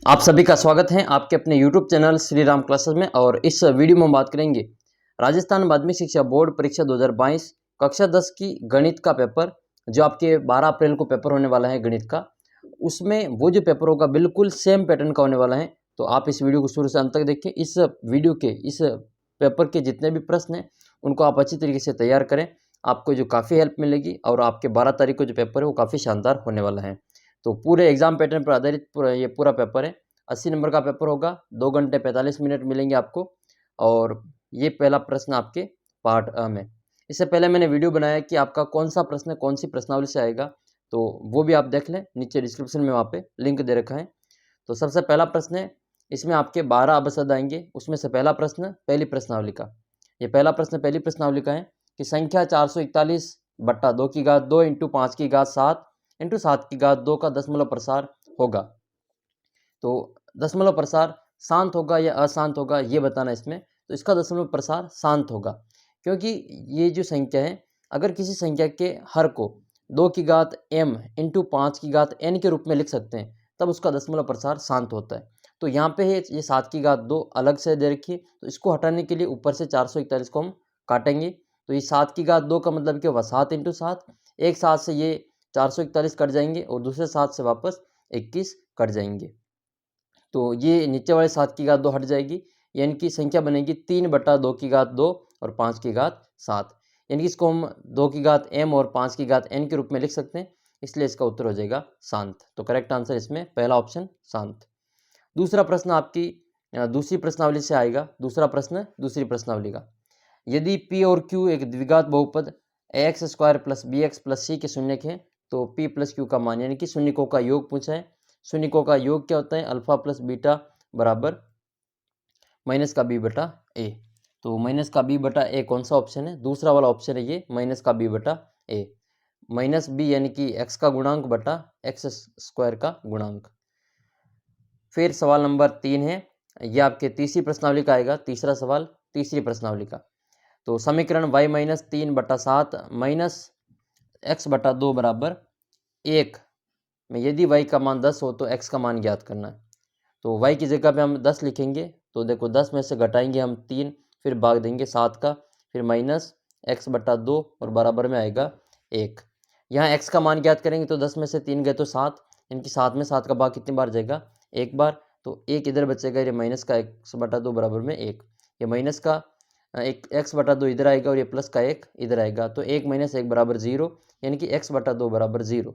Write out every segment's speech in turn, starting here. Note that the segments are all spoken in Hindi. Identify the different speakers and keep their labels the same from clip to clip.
Speaker 1: आप सभी का स्वागत है आपके अपने YouTube channel Shri Ram classes में। और इस वीडियो में हम बात करेंगे राजस्थान माध्यमिक शिक्षा बोर्ड परीक्षा 2022 कक्षा 10 की गणित का पेपर, जो आपके 12 अप्रैल को पेपर होने वाला है गणित का। उसमें वो जो पेपर होगा बिल्कुल सेम पैटर्न का होने वाला है, तो आप इस वीडियो को शुरू से अंत तक देखें। इस वीडियो के इस पेपर के जितने भी प्रश्न हैं उनको आप अच्छी तरीके से तैयार करें, आपको जो काफ़ी हेल्प मिलेगी। और आपके 12 तारीख को जो पेपर है वो काफ़ी शानदार होने वाला है। तो पूरे एग्जाम पैटर्न पर आधारित ये पूरा पेपर है। 80 नंबर का पेपर होगा, 2 घंटे 45 मिनट मिलेंगे आपको। और ये पहला प्रश्न आपके पार्ट अ में। इससे पहले मैंने वीडियो बनाया कि आपका कौन सा प्रश्न कौन सी प्रश्नावली से आएगा, तो वो भी आप देख लें, नीचे डिस्क्रिप्शन में वहाँ पे लिंक दे रखा है। तो सबसे पहला प्रश्न है, इसमें आपके 12 अबसद आएंगे। उसमें से पहला प्रश्न पहली प्रश्नावली का, ये पहला प्रश्न पहली प्रश्नावली का है कि संख्या 441/2 की घात 2 इंटू 5 की घात 7 इंटू 7 की घात 2 का दशमलव प्रसार होगा। तो दशमलव प्रसार शांत होगा या अशांत होगा ये बताना इसमें। तो इसका दशमलव प्रसार शांत होगा, क्योंकि ये जो संख्या है, अगर किसी संख्या के हर को 2 की घात m इंटू 5 की घात n के रूप में लिख सकते हैं, तब उसका दशमलव प्रसार शांत होता है। तो यहाँ पे है ये 7 की घात 2 अलग से दे रखी है, तो इसको हटाने के लिए ऊपर से 441 को हम काटेंगे। तो ये 7 की घात 2 का मतलब क्या हुआ, 7 इंटू 7। एक 7 से ये 441 कट जाएंगे और दूसरे 7 से वापस 21 कट जाएंगे। तो ये नीचे वाले 7 की घात 2 हट जाएगी, यानी कि संख्या बनेगी 3/2 की घात 2 और 5 की घात 7। यानी कि इसको हम 2 की घात m और 5 की घात n के रूप में लिख सकते हैं, इसलिए इसका उत्तर हो जाएगा शांत। तो करेक्ट आंसर इसमें पहला ऑप्शन शांत। दूसरा प्रश्न आपकी दूसरी प्रश्नावली से आएगा। दूसरा प्रश्न दूसरी प्रश्नावली का, यदि p और q एक द्विघात बहुपद ax² + bx + c के शून्यक हैं, तो p + q का मान, यानी कि शून्यकों का योग पूछा है। शून्यकों का योग क्या होता है, अल्फा प्लस बीटा बराबर माइनस का बी बटा ए। तो माइनस का बी बटा ए कौन सा ऑप्शन है, दूसरा वाला ऑप्शन है ये, माइनस का बी बटा ए। माइनस बी यानी कि एक्स का गुणांक बटा x² का गुणांक। फिर सवाल नंबर 3 है, यह आपके तीसरी प्रश्नावली का आएगा। तीसरा सवाल तीसरी प्रश्नावली का, तो समीकरण y - 3/7 - x/2 बराबर 1 में यदि y का मान 10 हो तो x का मान ज्ञात करना है। तो y की जगह पे हम 10 लिखेंगे, तो देखो 10 में से घटाएंगे हम 3, फिर भाग देंगे 7 का, फिर माइनस x/2 और बराबर में आएगा 1। यहाँ x का मान ज्ञात करेंगे तो 10 में से 3 गए तो 7, इनकी 7 में 7 का भाग कितनी बार जाएगा, एक बार। तो 1 इधर बचेगा, ये माइनस का x/2 बराबर में 1। ये माइनस का एक x/2 इधर आएगा और ये प्लस का 1 इधर आएगा, तो 1 - 1 बराबर 0, यानी कि x/2 बराबर 0।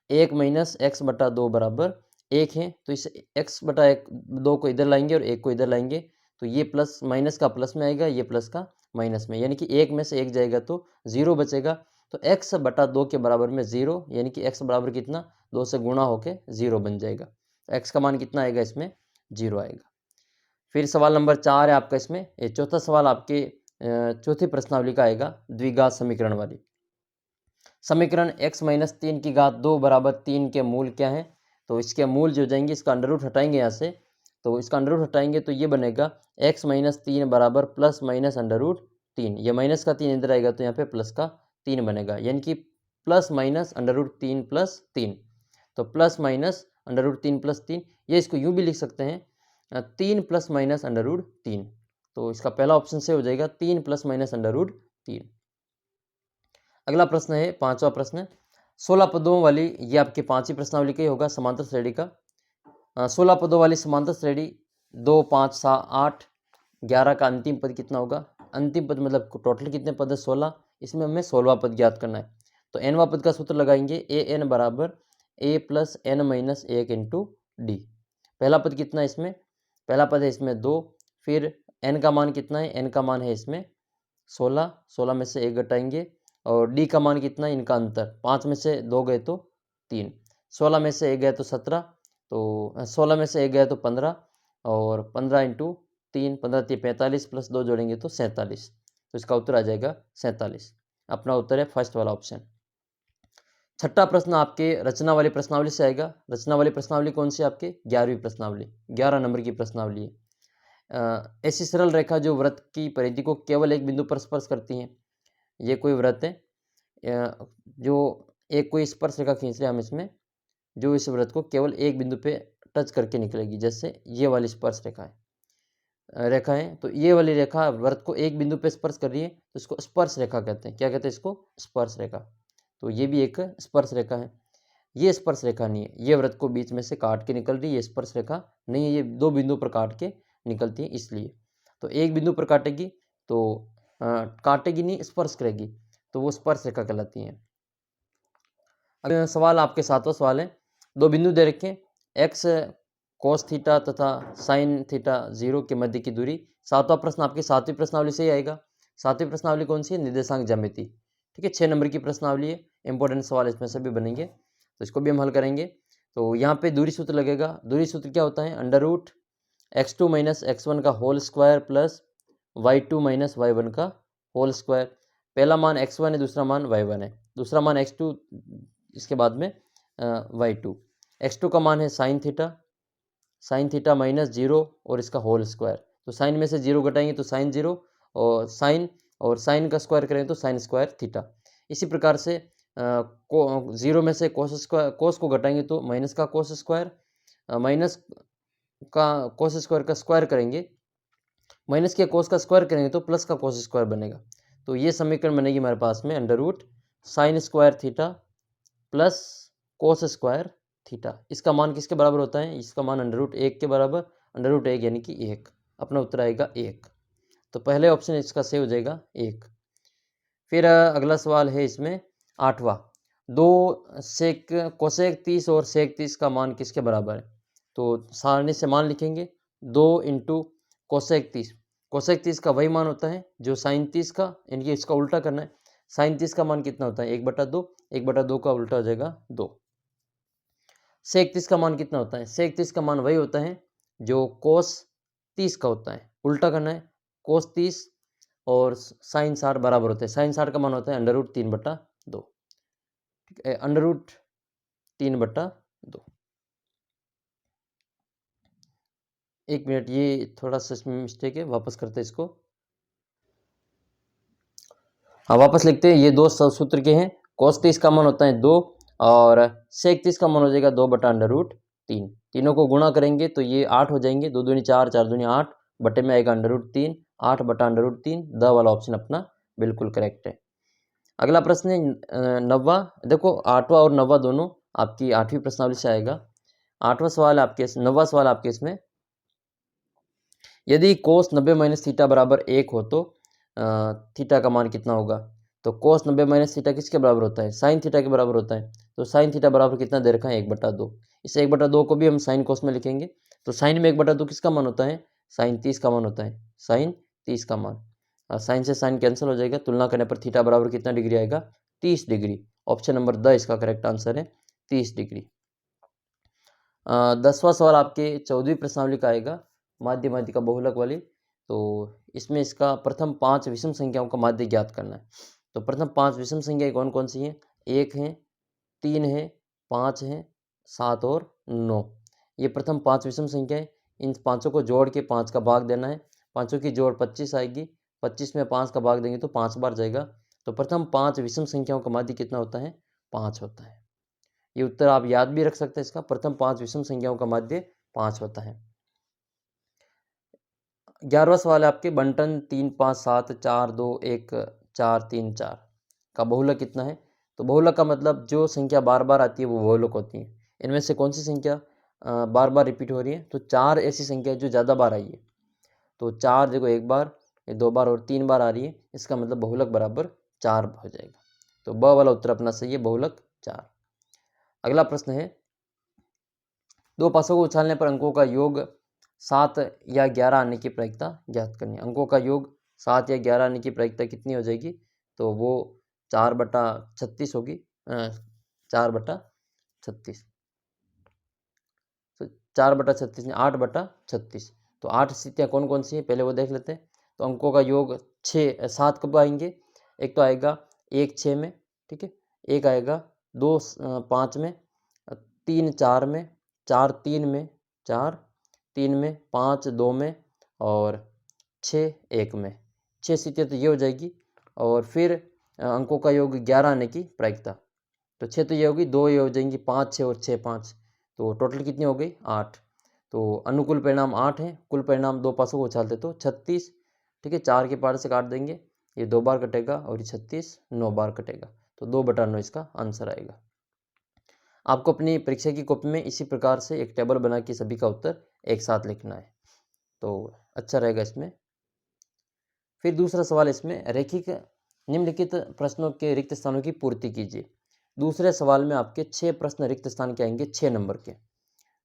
Speaker 1: 1 - x/2 बराबर 1 है, तो इस x/2 को इधर लाएंगे और 1 को इधर लाएंगे, तो ये प्लस माइनस का प्लस में आएगा, ये प्लस का माइनस में, यानी कि 1 में से 1 जाएगा तो 0 बचेगा। तो x/2 के बराबर में 0, यानी कि x बराबर कितना, 2 से गुणा होके 0 बन जाएगा। तो x का मान कितना आएगा, इसमें 0 आएगा। फिर सवाल नंबर 4 है आपका इसमें। ये चौथा सवाल आपके चौथी प्रश्नावली का आएगा, द्विघात समीकरण वाली। समीकरण x - 3 की घात 2 बराबर 3 के मूल क्या है। तो इसके मूल जो जाएंगे, इसका अंडर रूट हटाएंगे यहाँ से, तो इसका अंडर रूट हटाएंगे तो ये बनेगा x - 3 बराबर प्लस माइनस अंडर रूट 3। ये माइनस का 3 इधर आएगा तो यहाँ पे प्लस का 3 बनेगा, यानी कि plus minus under root 3 plus 3। तो plus minus under root 3 plus 3, ये इसको यूँ भी लिख सकते हैं 3 प्लस माइनस अंडर रूट 3। तो इसका पहला ऑप्शन से हो जाएगा 3 प्लस माइनस अंडर रूट 3। अगला प्रश्न है पांचवा प्रश्न, 16 पदों वाली, ये आपकी पांचवी प्रश्नावली का ही होगा, समांतर श्रेणी का। 16 पदों वाली समांतर श्रेणी 2, 5, 7, 8, 11 का अंतिम पद कितना होगा। अंतिम पद मतलब टोटल कितने पद है, 16, इसमें हमें 16वां पद ज्ञात करना है। तो nवां पद का सूत्र लगाएंगे, an बराबर a + n - 1 इंटू डी। पहला पद कितना है इसमें, पहला पद है इसमें 2, फिर n का मान कितना है, n का मान है इसमें 16, 16 में से 1 घटाएंगे, और डी का मान कितना है, इनका अंतर 5 में से 2 गए तो 3, 16 में से 1 गया तो 17, तो 16 में से 1 गया तो 15, और 15 इंटू 3, 15 3 45 प्लस 2 जोड़ेंगे तो 47। तो इसका उत्तर आ जाएगा 47। अपना उत्तर है फर्स्ट वाला ऑप्शन। छठा प्रश्न आपके रचना वाली प्रश्नावली से आएगा। रचना वाली प्रश्नावली कौन सी, आपके 11वीं प्रश्नावली, 11 नंबर की प्रश्नावली है। ऐसी सरल रेखा जो वृत्त की परिधि को केवल एक बिंदु पर स्पर्श करती है। ये कोई व्रत है, जो एक कोई स्पर्श रेखा खींच रहे हैं हम इसमें, जो इस व्रत को केवल एक बिंदु पे टच करके निकलेगी, जैसे ये वाली स्पर्श रेखा है। तो ये वाली रेखा वृत्त को एक बिंदु पे स्पर्श कर रही है, तो इसको स्पर्श रेखा कहते हैं। क्या कहते हैं इसको? स्पर्श रेखा। तो ये भी एक स्पर्श रेखा है। ये स्पर्श रेखा नहीं है, ये वृत्त को बीच में से काट के निकल रही है, ये स्पर्श रेखा नहीं है, ये दो बिंदु पर काट के निकलती है इसलिए। तो एक बिंदु पर काटेगी तो काटेगी नहीं, स्पर्श करेगी, तो वो स्पर्श रेखा कहलाती है। अब सवाल आपके सातवां सवाल है, दो बिंदु दे रखे, एक्स कोस थीटा तथा साइन थीटा 0 के मध्य की दूरी। सातवां प्रश्न आपकी सातवीं प्रश्नावली से ही आएगा। सातवीं प्रश्नावली कौन सी है? निर्देशांक ज्यामिति। ठीक है, 6 नंबर की प्रश्नावली है, इंपॉर्टेंट सवाल इसमें से भी बनेंगे, तो इसको भी हम हल करेंगे। तो यहाँ पे दूरी सूत्र लगेगा। दूरी सूत्र क्या होता है? Under root x2 minus x1 का whole square plus y2 minus y1 का होल स्क्वायर। पहला मान x1 है, दूसरा मान y1 है, दूसरा मान x2, इसके बाद में y2। x2 का मान है साइन थीटा माइनस 0 और इसका होल स्क्वायर। तो साइन में से 0 घटाएंगे तो साइन 0, और साइन का स्क्वायर करेंगे तो साइन स्क्वायर थीटा। इसी प्रकार से 0 में से कोस को घटाएंगे तो माइनस का कोस स्क्वायर, माइनस का कोस स्क्वायर का स्क्वायर करेंगे, माइनस के कोस का स्क्वायर करेंगे तो प्लस का कोस स्क्वायर बनेगा। तो ये समीकरण बनेगी हमारे पास में under root sine square theta plus cos square theta. इसका मान किसके बराबर होता है? इसका मान अंडर रूट 1 के बराबर, अंडर रूट 1 यानी कि 1। अपना उत्तर आएगा 1। तो पहले ऑप्शन इसका सही हो जाएगा 1। फिर अगला सवाल है इसमें 8वां, कोसेक 30 और सेक 30 का मान किसके बराबर है? तो सारणी से मान लिखेंगे, 2 इंटू कोसेक 30। कोसेक 30 का वही मान होता है जो साइन 30 का, यानी कि इसका उल्टा करना है। साइन 30 का मान कितना होता है? 1/2। 1/2 का उल्टा हो जाएगा 2। सेक 30 का मान कितना होता है? सेक 30 का मान वही होता है जो कोस 30 का होता है, उल्टा करना है। कोस 30 और साइन 60 बराबर होते हैं। साइन 60 का मान होता है अंडर रूट 3/2। ठीक है, अंडर रूट 3/2। एक मिनट, ये थोड़ा सा इसमें मिस्टेक है, वापस करते हैं इसको। हाँ, वापस लिखते हैं। ये दो सूत्र के हैं। कोस 30 का मान होता है 2 और सेक 30 का मान हो जाएगा 2/√3। तीनों को गुणा करेंगे तो ये 8 हो जाएंगे। 2 दूनी 4, 4 दूनी 8, बटे में आएगा √3। 8/√3। द वाला ऑप्शन अपना बिल्कुल करेक्ट है। अगला प्रश्न है 9वां। देखो 8वां और 9वां दोनों आपकी 8वीं प्रश्नावली से आएगा। 8वां सवाल आपके 9वां सवाल आपके इसमें, यदि कोस 90 माइनस थीटा बराबर 1 हो तो थीटा का मान कितना होगा? तो कोस 90 माइनस थीटा किसके बराबर होता है? साइन थीटा के बराबर होता है। तो साइन थीटा बराबर कितना दे रखा है? 1/2। इस 1/2 को भी हम साइन कोस में लिखेंगे। तो साइन में 1/2 किसका मान होता है? साइन 30 का मान होता है। साइन 30 का मान, साइन से साइन कैंसिल हो जाएगा। तुलना करने पर थीटा बराबर कितना डिग्री आएगा? 30 डिग्री। ऑप्शन नंबर द इसका करेक्ट आंसर है, 30 डिग्री। 10वां सवाल आपके 14वीं प्रश्नावली का आएगा, माध्य माध्य का बहुलक वाली। तो इसमें इसका प्रथम 5 विषम संख्याओं का माध्य ज्ञात करना है। तो प्रथम 5 विषम संख्याएं कौन कौन सी हैं? 1 है, 3 है, 5 है, 7 और 9। ये प्रथम 5 विषम संख्या है। इन पाँचों को जोड़ के 5 का भाग देना है। पाँचों की जोड़ 25 आएगी। 25 में 5 का भाग देंगे तो 5 बार जाएगा। तो प्रथम 5 विषम संख्याओं का माध्य कितना होता है? 5 होता है। ये उत्तर आप याद भी रख सकते हैं इसका। प्रथम 5 विषम संख्याओं का माध्य 5 होता है। 11वां सवाल है आपके, बंटन 3, 5, 7, 4, 2, 1, 4, 3, 4 का बहुलक कितना है? तो बहुलक का मतलब जो संख्या बार बार आती है वो बहुलक होती है। इनमें से कौन सी संख्या बार बार रिपीट हो रही है? तो 4 ऐसी संख्या है जो ज़्यादा बार आई है। तो 4 देखो, 1 बार, 2 बार और 3 बार आ रही है, इसका मतलब बहुलक बराबर 4 हो जाएगा। तो ब वाला उत्तर अपना सही है, बहुलक 4। अगला प्रश्न है, दो पासों को उछालने पर अंकों का योग 7 या 11 आने की प्रायिकता ज्ञात करनी है। अंकों का योग 7 या 11 आने की प्रायिकता कितनी हो जाएगी? तो वो 4/36 होगी। 4/36। तो 4/36 नहीं, 8/36। तो 8 स्थितियाँ कौन कौन सी हैं पहले वो देख लेते हैं। तो अंकों का योग 7 कब आएंगे? एक तो आएगा 1 6 में, ठीक है, एक आएगा 2 5 में, 3 4 में, 4 3 में, 4 3 में, 5 2 में और 6 1 में। 6 स्थितियाँ तो ये हो जाएगी। और फिर अंकों का योग 11 आने की प्रायिकता, तो 6 तो ये होगी, 2 ये हो जाएंगी, 5 6 और 6 5, तो टोटल कितनी हो गई? 8। तो अनुकूल परिणाम 8 है, कुल परिणाम 2 पासों को उछालते तो 36, ठीक है। 4 के पार से काट देंगे, ये 2 बार कटेगा और ये 36 9 बार कटेगा, तो 2/9 इसका आंसर आएगा। आपको अपनी परीक्षा की कॉपी में इसी प्रकार से एक टेबल बना के सभी का उत्तर एक साथ लिखना है, तो अच्छा रहेगा इसमें। फिर दूसरा सवाल इसमें, रैखिक निम्नलिखित प्रश्नों के रिक्त स्थानों की पूर्ति कीजिए। दूसरे सवाल में आपके 6 प्रश्न रिक्त स्थान के आएंगे 6 नंबर के,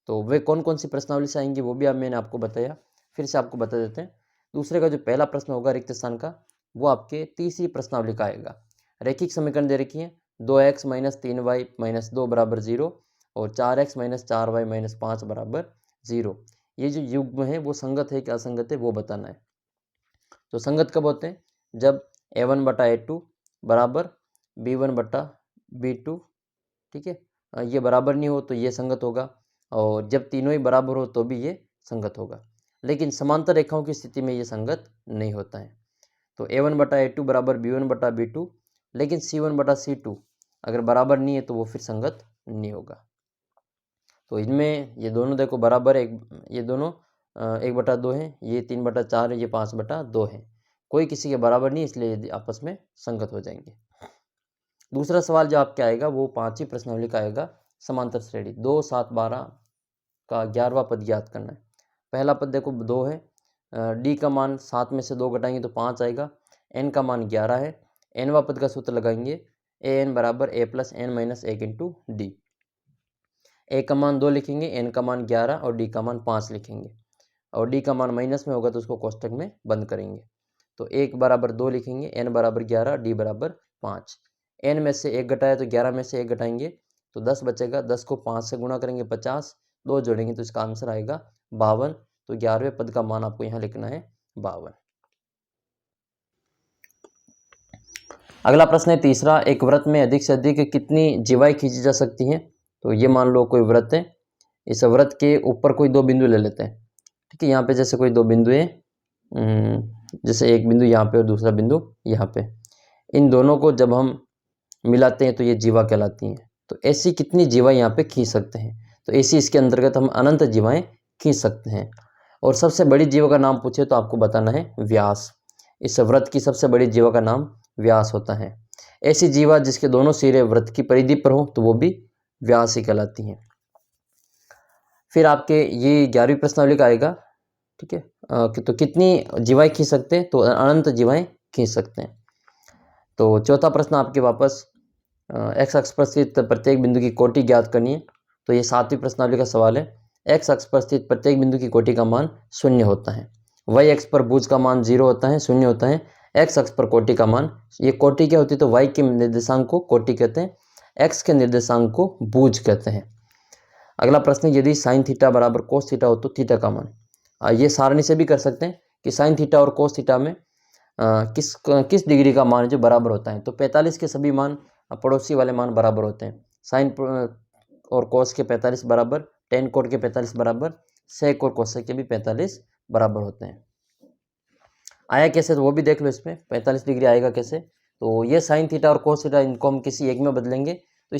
Speaker 1: तो वे कौन कौन सी प्रश्नावली से आएंगे वो भी मैंने आपको बताया, फिर से आपको बता देते हैं। दूसरे का जो पहला प्रश्न होगा रिक्त स्थान का, वो आपके तीसरी प्रश्नावली का आएगा। रैखिक समीकरण दे रखी है 2x - 3y - 2 = 0 और 4x - 4y - 5 = 0। ये जो युग्म है वो संगत है कि असंगत है वो बताना है। तो संगत कब होते हैं? जब a1/a2 बराबर b1/b2, ठीक है, ये बराबर नहीं हो तो ये संगत होगा, और जब तीनों ही बराबर हो तो भी ये संगत होगा। लेकिन समांतर रेखाओं की स्थिति में ये संगत नहीं होता है। तो a1/a2 बराबर b1/b2, लेकिन c1/c2 अगर बराबर नहीं है तो वो फिर संगत नहीं होगा। तो इनमें ये दोनों देखो बराबर है, ये दोनों 1/2 है, ये 3/4 है, ये 5/2 है, कोई किसी के बराबर नहीं, इसलिए ये आपस में संगत हो जाएंगे। दूसरा सवाल जो आपके आएगा वो 5वीं प्रश्नावली का आएगा, समांतर श्रेणी 2 7 12 का 11वां पद ज्ञात करना है। पहला पद देखो 2 है, डी का मान 7 में से 2 घटाएंगे तो 5 आएगा, एन का मान 11 है, एनवां पद का सूत्र लगाएंगे an बराबर a + n - 1 × d। ए का मान 2 लिखेंगे, एन का मान 11 और डी का मान 5 लिखेंगे, और डी का मान माइनस में होगा तो उसको कोष्टक में बंद करेंगे। तो 1 बराबर 2 लिखेंगे, एन बराबर 11, डी बराबर 5। एन में से 1 घटाया तो 11 में से 1 घटाएंगे तो 10 बचेगा, 10 को 5 से गुणा करेंगे 50, 2 जोड़ेंगे तो इसका आंसर आएगा 52। तो 11वें पद का मान आपको यहाँ लिखना है 52। अगला प्रश्न है तीसरा, एक व्रत में अधिक से अधिक कितनी जीवाएं खींची जा सकती हैं? तो ये मान लो कोई व्रत है, इस व्रत के ऊपर कोई 2 बिंदु ले लेते हैं, ठीक है। यहाँ पे जैसे कोई 2 बिंदु है, जैसे एक बिंदु यहाँ पे और दूसरा बिंदु यहाँ पे, इन दोनों को जब हम मिलाते हैं तो ये जीवा कहलाती हैं। तो ऐसी कितनी जीवाएं यहाँ पे खींच सकते हैं? तो ऐसी इसके अंतर्गत हम अनंत जीवाएं खींच सकते हैं। और सबसे बड़ी जीवा का नाम पूछे तो आपको बताना है व्यास। इस व्रत की सबसे बड़ी जीवा का नाम व्यास होता है। ऐसी जीवा जिसके दोनों सिरे व्रत की परिधि पर हो तो वो भी व्यास ही कहलाती हैं। फिर आपके ये 11वीं प्रश्नावली का आएगा, ठीक है। तो कितनी जीवाएं खींच सकते हैं? तो अनंत जीवाएं खींच सकते हैं। तो चौथा प्रश्न आपके वापस एक्स अक्ष पर स्थित प्रत्येक बिंदु की कोटि ज्ञात करनी है। तो ये 7वीं प्रश्नावली का सवाल है। एक्स अक्ष पर स्थित प्रत्येक बिंदु की कोटि का मान 0 होता है। वाई अक्ष पर भुज का मान 0 होता है, 0 होता है। एक्स अक्ष पर कोटि का मान, ये कोटि क्या होती है? तो वाई के निर्देशांक को कोटि कहते हैं, एक्स के निर्देशांक को भुज कहते हैं। अगला प्रश्न, यदि साइन थीटा बराबर कोस थीटा हो तो थीटा का मान। ये सारणी से भी कर सकते हैं कि साइन थीटा और कोस थीटा में किस डिग्री का मान जो बराबर होता है। तो 45 के सभी मान पड़ोसी वाले मान बराबर होते हैं। साइन और कोस के 45 बराबर, टेन कोट के 45 बराबर, सेक और कोसेक के भी 45 बराबर होते हैं। आया कैसे तो वो भी देख लो, इसमें 45 डिग्री आएगा कैसे। तो ये साइन थीटा और कोस थीटा, इनको हम किसी एक में बदलेंगे। तो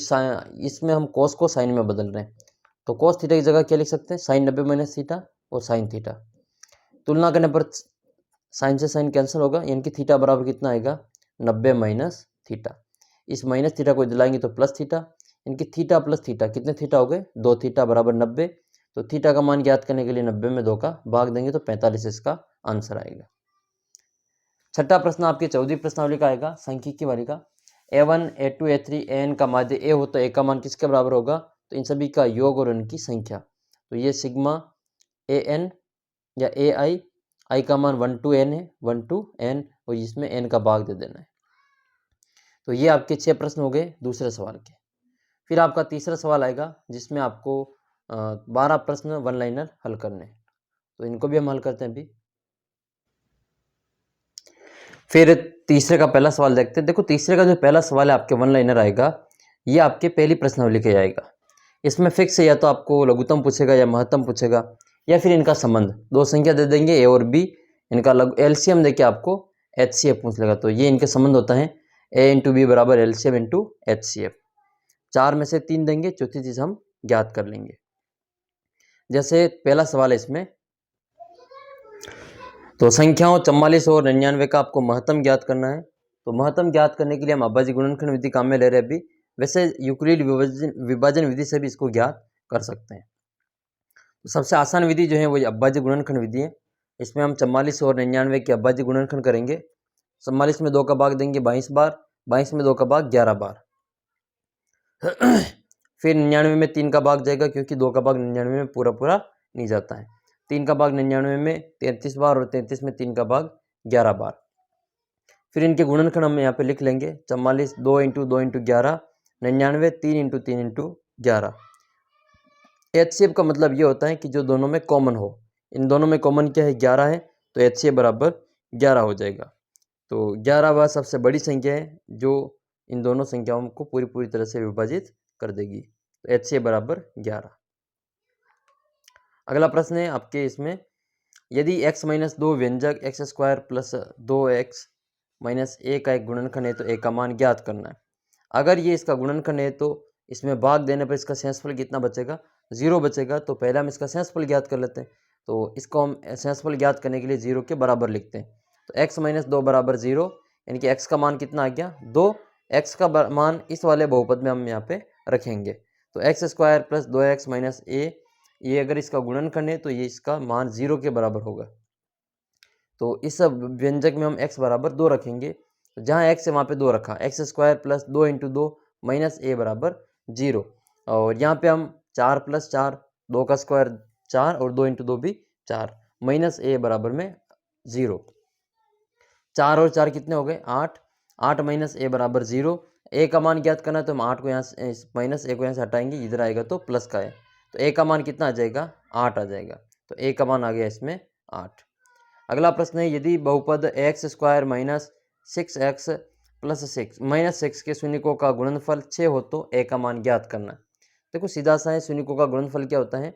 Speaker 1: इसमें हम कोस को साइन में बदल रहे हैं, तो कोस थीटा की जगह क्या लिख सकते हैं? साइन 90 - थीटा और साइन थीटा। तुलना करने पर साइन से साइन कैंसिल होगा, यानी कि थीटा बराबर कितना आएगा? 90 - थीटा। इस माइनस थीटा को दिलाएंगे तो प्लस थीटा, इनकी थीटा प्लस थीटा, कितने थीटा हो गए? 2 थीटा बराबर 90। तो थीटा का मान ज्ञात करने के लिए 90 में 2 का भाग देंगे तो 45 इसका आंसर आएगा। छठा प्रश्न आपके 14वीं प्रश्नावली का आएगा, सांख्यिकी वाली का। a1 a2 a3 an का माध्य a हो तो a का मान किसके बराबर होगा? तो इन सभी का योग और उनकी संख्या। तो ये सिग्मा an या ai का मान 1 to n है, 1 to n, और इसमें n का भाग दे देना है। तो ये आपके 6 प्रश्न हो गए दूसरे सवाल के। फिर आपका तीसरा सवाल आएगा जिसमें आपको 12 प्रश्न वन लाइनर हल करने हैं। तो इनको भी हम हल करते हैं अभी। फिर तीसरे का पहला सवाल देखते हैं। देखो तीसरे का जो पहला सवाल है आपके वन लाइनर आएगा, ये आपके पहली प्रश्नावली के आएगा। इसमें फिक्स है, या तो आपको लघुत्तम पूछेगा या महत्तम पूछेगा, या फिर इनका संबंध, दो संख्या दे देंगे ए और बी, इनका एलसीएम देके आपको एचसीएफ पूछ लेगा। तो ये इनके संबंध होता है ए इंटू बी बराबर एलसीएम इंटू एचसीएफ। 4 में से 3 देंगे, चौथी चीज हम ज्ञात कर लेंगे। जैसे पहला सवाल है इसमें, तो संख्याओं 44 और 99 का आपको महत्तम ज्ञात करना है। तो महत्तम ज्ञात करने के लिए हम अभाज्य गुणनखंड विधि काम में ले रहे हैं अभी। वैसे यूक्लिड विभाजन विधि से भी इसको ज्ञात कर सकते हैं। तो सबसे आसान विधि जो है वो अभाज्य गुणनखंड विधि है। इसमें हम 44 और 99 के अभाज्य गुणनखंड करेंगे। 44 में 2 का भाग देंगे 22 बार, 22 में 2 का भाग 11 बार। फिर 99 में 3 का भाग जाएगा, क्योंकि 2 का भाग 99 में पूरा पूरा नहीं जाता है। 3 का भाग 99 में 33 बार और 33 में 3 का भाग 11 बार। फिर इनके गुणनखंड हम यहाँ पे लिख लेंगे। 44 2 into 2 into 11, 99 3 into 3 into 11। HCF का मतलब ये होता है कि जो दोनों में कॉमन हो। इन दोनों में कॉमन क्या है? 11 है, तो HCF बराबर 11 हो जाएगा। तो 11 वह सबसे बड़ी संख्या है जो इन दोनों संख्याओं को पूरी तरह से विभाजित कर देगी। तो HCF बराबर 11। अगला प्रश्न है आपके इसमें, यदि x माइनस 2 व्यंजक x square plus 2x minus a का एक गुणनखंड है तो ए का मान ज्ञात करना है। अगर ये इसका गुणनखंड है तो इसमें भाग देने पर इसका शेषफल कितना बचेगा? 0 बचेगा। तो पहले हम इसका शेषफल ज्ञात कर लेते हैं। तो इसको हम शेषफल ज्ञात करने के लिए 0 के बराबर लिखते हैं। तो x माइनस 2 बराबर 0, यानी कि x का मान कितना आ गया? 2। x का मान इस वाले बहुपद में हम यहाँ पे रखेंगे। तो x square plus 2x minus a, ये अगर इसका गुणनखंड है तो ये इसका मान 0 के बराबर होगा। तो इस व्यंजक में हम x बराबर 2 रखेंगे। तो जहाँ x है वहाँ पे 2 रखा। X square plus 2 into 2 minus a बराबर 0। और यहाँ पे हम 4 प्लस 4, 2 का स्क्वायर 4 और 2 इंटू 2 भी 4, माइनस ए बराबर में 0। 4 और 4 कितने हो गए? 8। 8 माइनस ए बराबर 0। ए का मान ज्ञात करना है तो हम 8 को यहाँ से माइनस ए को यहाँ से हटाएंगे, इधर आएगा तो प्लस का है। तो ए का मान कितना आ जाएगा? 8 आ जाएगा। तो ए का मान आ गया इसमें 8। अगला प्रश्न है, यदि बहुपद x square minus 6x plus 6 minus 6 के शून्यकों का गुणनफल 6 हो तो ए का मान ज्ञात करना है। देखो सीधा सा है, शून्यकों का गुणनफल क्या होता है?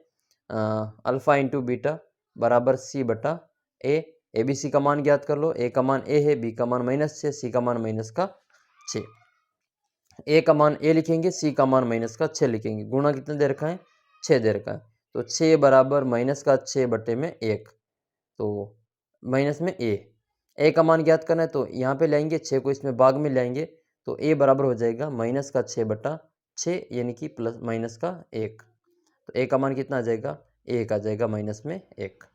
Speaker 1: अल्फा इंटू बीटा बराबर सी बटा ए। ए बी सी का मान ज्ञात कर लो। ए का मान ए है, बी का मान -6, सी का मान -6। ए का मान ए लिखेंगे, सी का मान -6 लिखेंगे। गुणा कितना दे रखा है? 6 दे रखा है। तो 6 बराबर -6 बटे में 1, तो माइनस में ए का मान ज्ञात करना है। तो यहाँ पे लाएंगे 6 को, इसमें भाग में लाएंगे तो ए बराबर हो जाएगा -6 बटा 6, यानी कि प्लस -1। तो ए का मान कितना आ जाएगा? 1 आ जाएगा -1।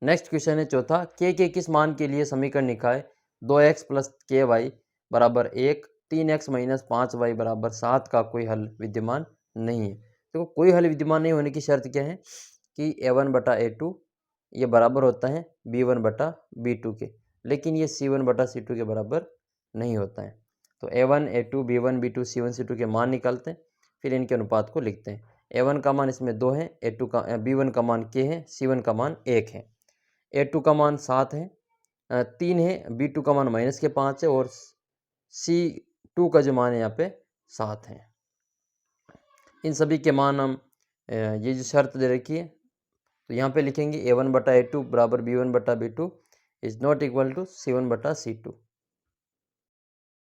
Speaker 1: नेक्स्ट क्वेश्चन है चौथा, के किस मान के लिए समीकरण लिखा है? 2x प्लस के वाई बराबर 1, 3x माइनस 5y बराबर 7 का कोई हल विद्यमान नहीं है। देखो कोई हल विद्यमान नहीं होने की शर्त क्या है? कि a1 बटा a2 ये बराबर होता है b1 बटा b2 के, लेकिन ये c1 बटा c2 के बराबर नहीं होता है। तो a1 a2 b1 b2 c1 c2 के मान निकालते हैं, फिर इनके अनुपात को लिखते हैं। a1 का मान इसमें 2 है, b1 का मान k है, c1 का मान 1 है, a2 का मान 7 है, 3 है, b2 का मान -5 है और c2 का जो मान है यहाँ पे 7 है। इन सभी के मान हम ये जो शर्त दे रखी है तो यहाँ पे लिखेंगे a1 बटा a2 बराबर b1 बटा b2 is not equal to c1 बटा c2।